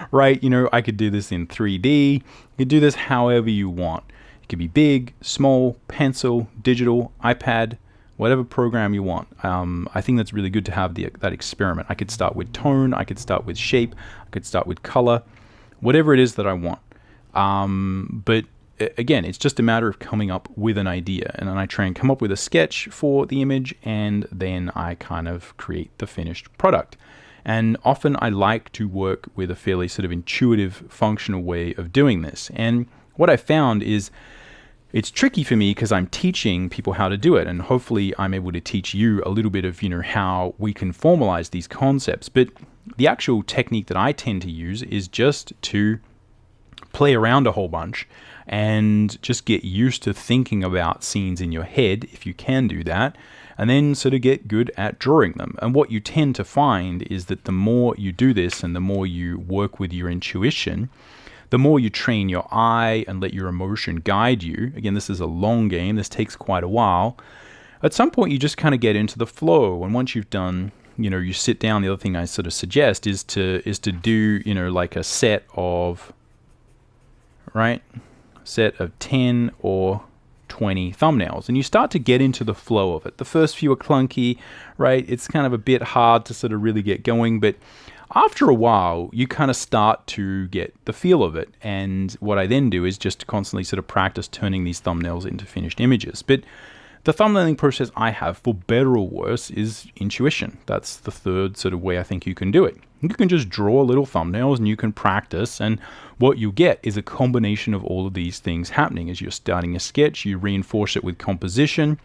right? I could do this in 3D. You could do this however you want. It could be big, small, pencil, digital, iPad, whatever program you want. I think that's really good to have that experiment. I could start with tone, I could start with shape, I could start with color, whatever it is that I want. But again, it's just a matter of coming up with an idea, and then I try and come up with a sketch for the image, and then I kind of create the finished product. And often I like to work with a fairly sort of intuitive, functional way of doing this. And what I found is it's tricky for me because I'm teaching people how to do it, and hopefully I'm able to teach you a little bit of, how we can formalize these concepts. But the actual technique that I tend to use is just to play around a whole bunch and just get used to thinking about scenes in your head, if you can do that, and then sort of get good at drawing them. And what you tend to find is that the more you do this and the more you work with your intuition, the more you train your eye and let your emotion guide you. Again, this is a long game. This takes quite a while. At some point, you just kind of get into the flow. And once you've done, you sit down. The other thing I sort of suggest is to do, like a set of 10 or 20 thumbnails, and you start to get into the flow of it. The first few are clunky, right? It's kind of a bit hard to sort of really get going, but after a while, you kind of start to get the feel of it. And what I then do is just constantly sort of practice turning these thumbnails into finished images. But the thumbnailing process I have, for better or worse, is intuition. That's the third sort of way I think you can do it. You can just draw little thumbnails and you can practice, and what you get is a combination of all of these things happening. As you're starting a sketch, you reinforce it with composition,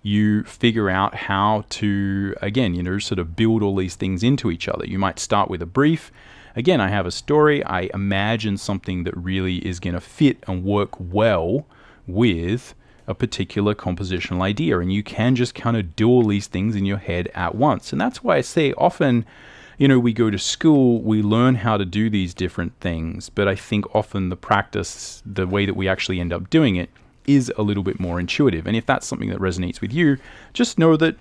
you figure out how to, again, sort of build all these things into each other. You might start with a brief. Again, I have a story. I imagine something that really is going to fit and work well with a particular compositional idea, and you can just kind of do all these things in your head at once. And that's why I say often, we go to school, we learn how to do these different things, but I think often the practice, the way that we actually end up doing it, is a little bit more intuitive. And if that's something that resonates with you, just know that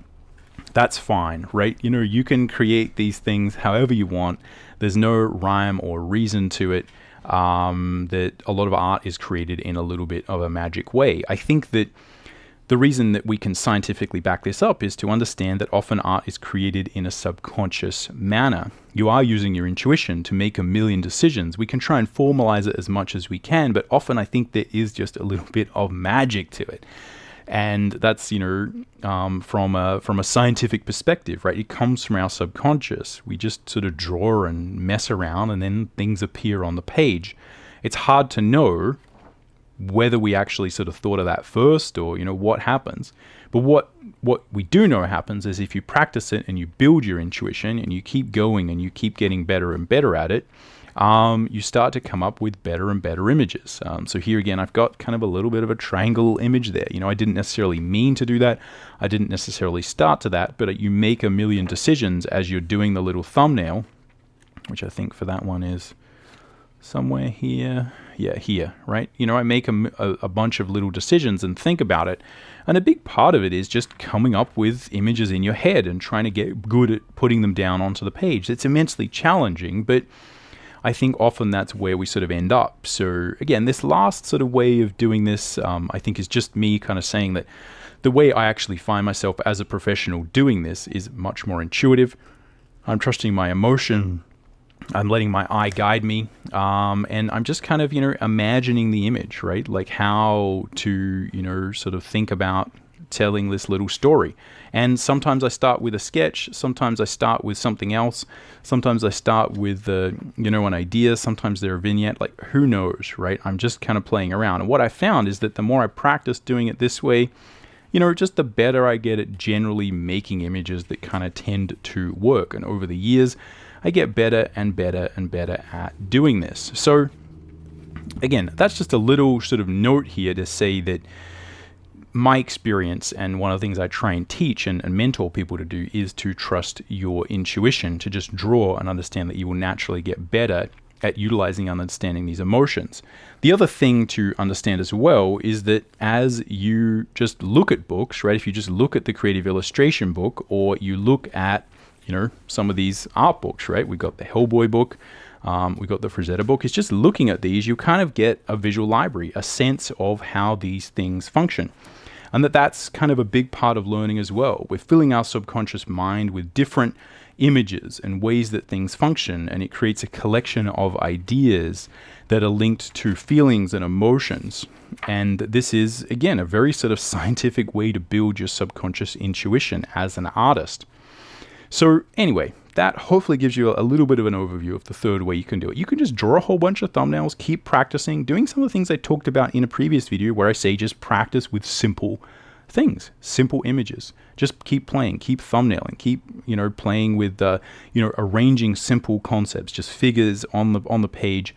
that's fine, right? You can create these things however you want. There's no rhyme or reason to it. That a lot of art is created in a little bit of a magic way. I think that the reason that we can scientifically back this up is to understand that often art is created in a subconscious manner. You are using your intuition to make a million decisions. We can try and formalize it as much as we can, but often I think there is just a little bit of magic to it. And that's, from a scientific perspective, right? It comes from our subconscious. We just sort of draw and mess around, and then things appear on the page. It's hard to know whether we actually sort of thought of that first, or what happens. But what we do know happens is if you practice it and you build your intuition and you keep going and you keep getting better and better at it, you start to come up with better and better images. So here again, I've got kind of a little bit of a triangle image there. I didn't necessarily mean to do that. I didn't necessarily start to that, but you make a million decisions as you're doing the little thumbnail, which I think for that one is somewhere here. Yeah, here, right? I make a bunch of little decisions and think about it. And a big part of it is just coming up with images in your head and trying to get good at putting them down onto the page. It's immensely challenging, but I think often that's where we sort of end up. So again, this last sort of way of doing this, I think is just me kind of saying that the way I actually find myself as a professional doing this is much more intuitive. I'm trusting my emotion. I'm letting my eye guide me, and I'm just kind of, imagining the image, right? Like how to, sort of think about telling this little story. And sometimes I start with a sketch, sometimes I start with something else, sometimes I start with, an idea, sometimes they're a vignette, like who knows, right? I'm just kind of playing around. And what I found is that the more I practice doing it this way, just the better I get at generally making images that kind of tend to work. And over the years, I get better and better and better at doing this. So again, that's just a little sort of note here to say that my experience, and one of the things I try and teach and mentor people to do, is to trust your intuition, to just draw and understand that you will naturally get better at utilizing and understanding these emotions. The other thing to understand as well is that as you just look at books, right? If you just look at the creative illustration book, or you look at, some of these art books, right? We got the Hellboy book, we got the Frazetta book. It's just looking at these, you kind of get a visual library, a sense of how these things function. And that's kind of a big part of learning as well. We're filling our subconscious mind with different images and ways that things function, and it creates a collection of ideas that are linked to feelings and emotions. And this is, again, a very sort of scientific way to build your subconscious intuition as an artist. So anyway, that hopefully gives you a little bit of an overview of the third way you can do it. You can just draw a whole bunch of thumbnails, keep practicing, doing some of the things I talked about in a previous video where I say just practice with simple things, simple images. Just keep playing, keep thumbnailing, keep, playing with, arranging simple concepts, just figures on the page.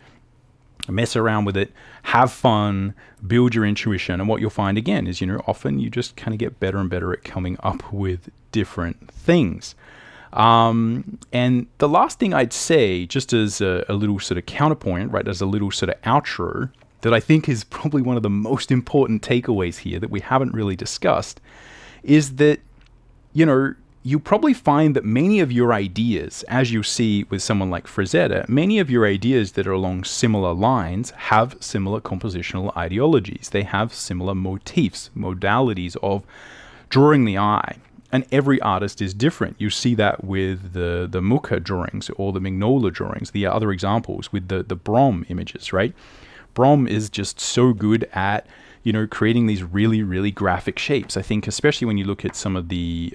Mess around with it, have fun, build your intuition. And what you'll find again is, often you just kind of get better and better at coming up with different things. And the last thing I'd say, just as a little sort of counterpoint, right, as a little sort of outro, that I think is probably one of the most important takeaways here that we haven't really discussed, is that, you probably find that many of your ideas, as you see with someone like Frazetta, many of your ideas that are along similar lines have similar compositional ideologies. They have similar motifs, modalities of drawing the eye. And every artist is different. You see that with the Mukha drawings or the Mignola drawings, the other examples with the Brom images, right? Brom is just so good at, creating these really, really graphic shapes. I think especially when you look at some of the,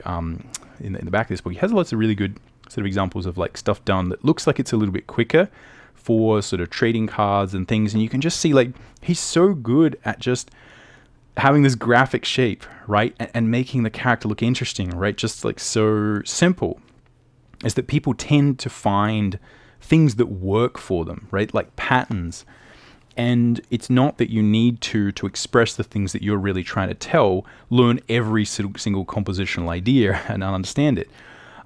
in the back of this book, he has lots of really good sort of examples of like stuff done that looks like it's a little bit quicker for sort of trading cards and things. And you can just see like, he's so good at just having this graphic shape, right? And making the character look interesting, right? Just like so simple, is that people tend to find things that work for them, right? Like patterns. And it's not that you need to express the things that you're really trying to tell, learn every single compositional idea and understand it.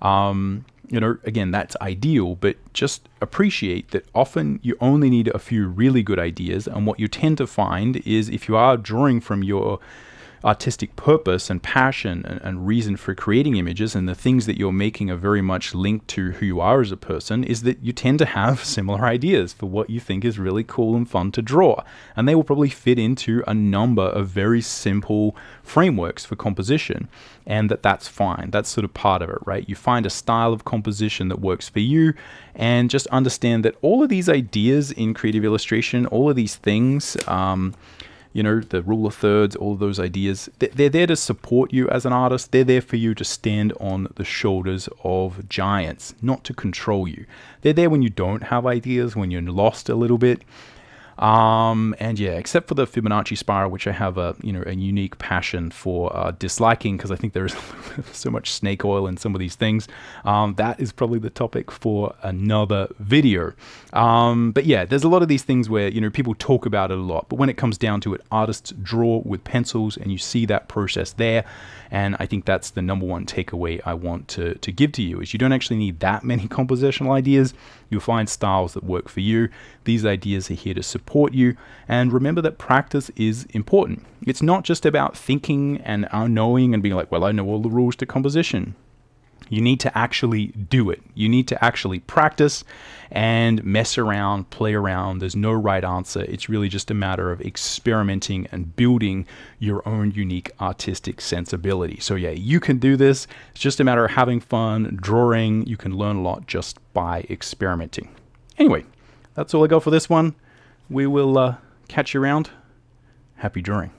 Again, that's ideal, but just appreciate that often you only need a few really good ideas. And what you tend to find is if you are drawing from your artistic purpose and passion and reason for creating images, and the things that you're making are very much linked to who you are as a person, is that you tend to have similar ideas for what you think is really cool and fun to draw. And they will probably fit into a number of very simple frameworks for composition, and that's fine. That's sort of part of it, right? You find a style of composition that works for you, and just understand that all of these ideas in creative illustration, all of these things, the rule of thirds, all of those ideas, they're there to support you as an artist. They're there for you to stand on the shoulders of giants, not to control you. They're there when you don't have ideas, when you're lost a little bit. And yeah, except for the Fibonacci spiral, which I have a unique passion for disliking, because I think there is so much snake oil in some of these things. That is probably the topic for another video. But yeah, there's a lot of these things where, people talk about it a lot, but when it comes down to it, artists draw with pencils, and you see that process there. And I think that's the number one takeaway I want to give to you, is you don't actually need that many compositional ideas. You'll find styles that work for you. These ideas are here to support you. And remember that practice is important. It's not just about thinking and knowing and being like, well, I know all the rules to composition. You need to actually do it. You need to actually practice and mess around, play around. There's no right answer. It's really just a matter of experimenting and building your own unique artistic sensibility. So yeah, you can do this. It's just a matter of having fun, drawing. You can learn a lot just by experimenting. Anyway, that's all I got for this one. We will catch you around. Happy drawing.